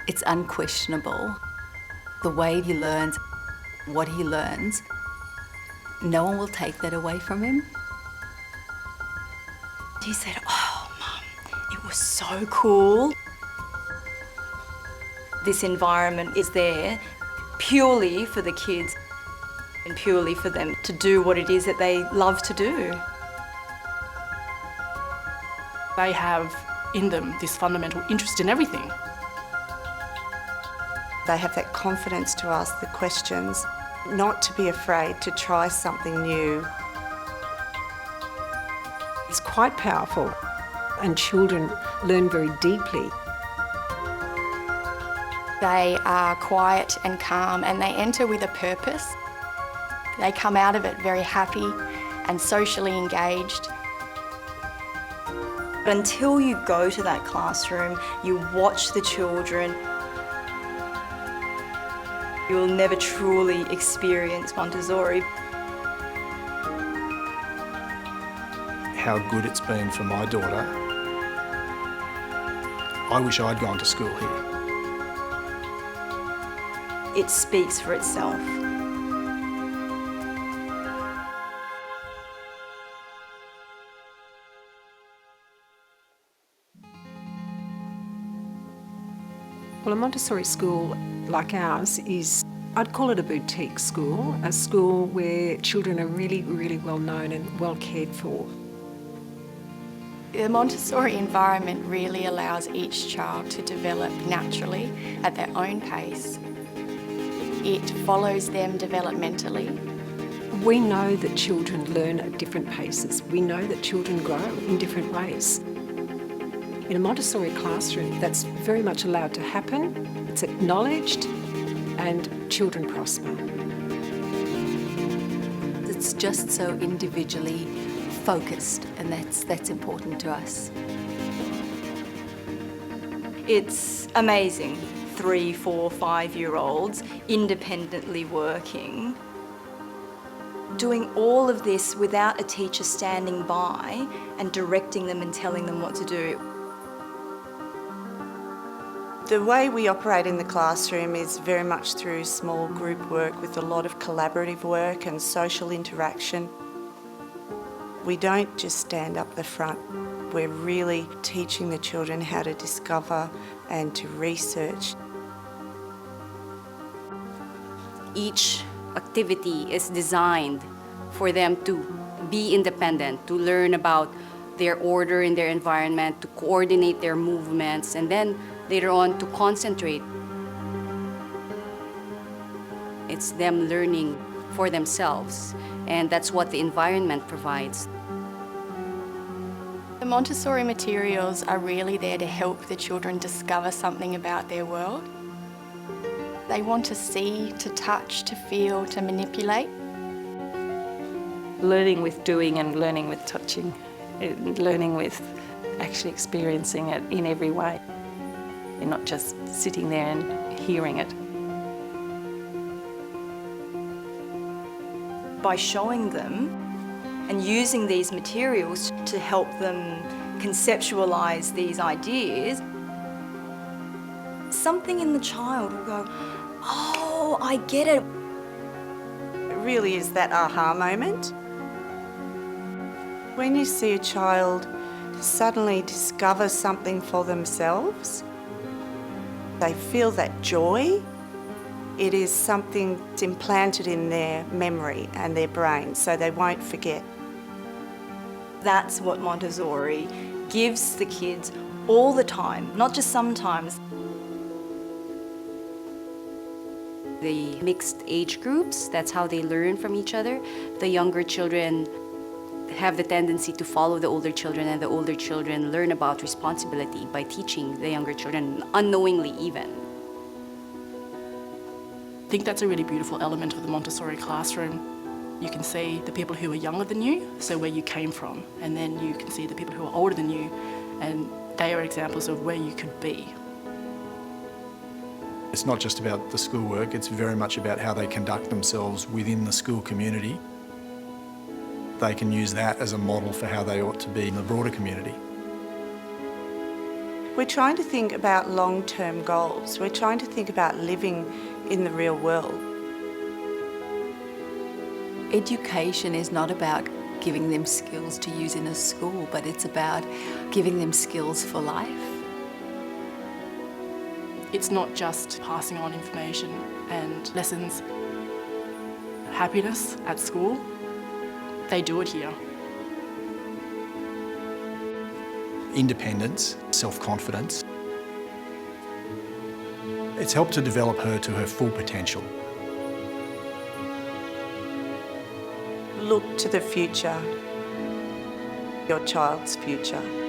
It's unquestionable. The way he learns, what he learns, no one will take that away from him. He said, "Oh, Mum, it was so cool." This environment is there purely for the kids and purely for them to do what it is that they love to do. They have in them this fundamental interest in everything. They have that confidence to ask the questions, not to be afraid to try something new. It's quite powerful, and children learn very deeply. They are quiet and calm, and they enter with a purpose. They come out of it very happy and socially engaged. Until you go to that classroom, you watch the children, you'll never truly experience Montessori. How good it's been for my daughter. I wish I'd gone to school here. It speaks for itself. Well, a Montessori school like ours is, I'd call it a boutique school, a school where children are really, really well known and well cared for. The Montessori environment really allows each child to develop naturally at their own pace. It follows them developmentally. We know that children learn at different paces. We know that children grow in different ways. In a Montessori classroom, that's very much allowed to happen. It's acknowledged, and children prosper. It's just so individually focused, and that's important to us. It's amazing, 3, 4, 5-year-olds independently working, doing all of this without a teacher standing by and directing them and telling them what to do. The way we operate in the classroom is very much through small group work with a lot of collaborative work and social interaction. We don't just stand up the front. We're really teaching the children how to discover and to research. Each activity is designed for them to be independent, to learn about their order in their environment, to coordinate their movements, and then later on to concentrate. It's them learning for themselves, and that's what the environment provides. The Montessori materials are really there to help the children discover something about their world. They want to see, to touch, to feel, to manipulate. Learning with doing and learning with touching, learning with actually experiencing it in every way. You're not just sitting there and hearing it. By showing them and using these materials to help them conceptualize these ideas, something in the child will go, "Oh, I get it." It really is that aha moment. When you see a child suddenly discover something for themselves, they feel that joy. It is something that's implanted in their memory and their brain, so they won't forget. That's what Montessori gives the kids all the time, not just sometimes. The mixed age groups, that's how they learn from each other. The younger children have the tendency to follow the older children, and the older children learn about responsibility by teaching the younger children, unknowingly even. I think that's a really beautiful element of the Montessori classroom. You can see the people who are younger than you, so where you came from, and then you can see the people who are older than you, and they are examples of where you could be. It's not just about the schoolwork, it's very much about how they conduct themselves within the school community. They can use that as a model for how they ought to be in the broader community. We're trying to think about long-term goals. We're trying to think about living in the real world. Education is not about giving them skills to use in a school, but it's about giving them skills for life. It's not just passing on information and lessons. Happiness at school, they do it here. Independence, self-confidence. It's helped to develop her to her full potential. Look to the future, your child's future.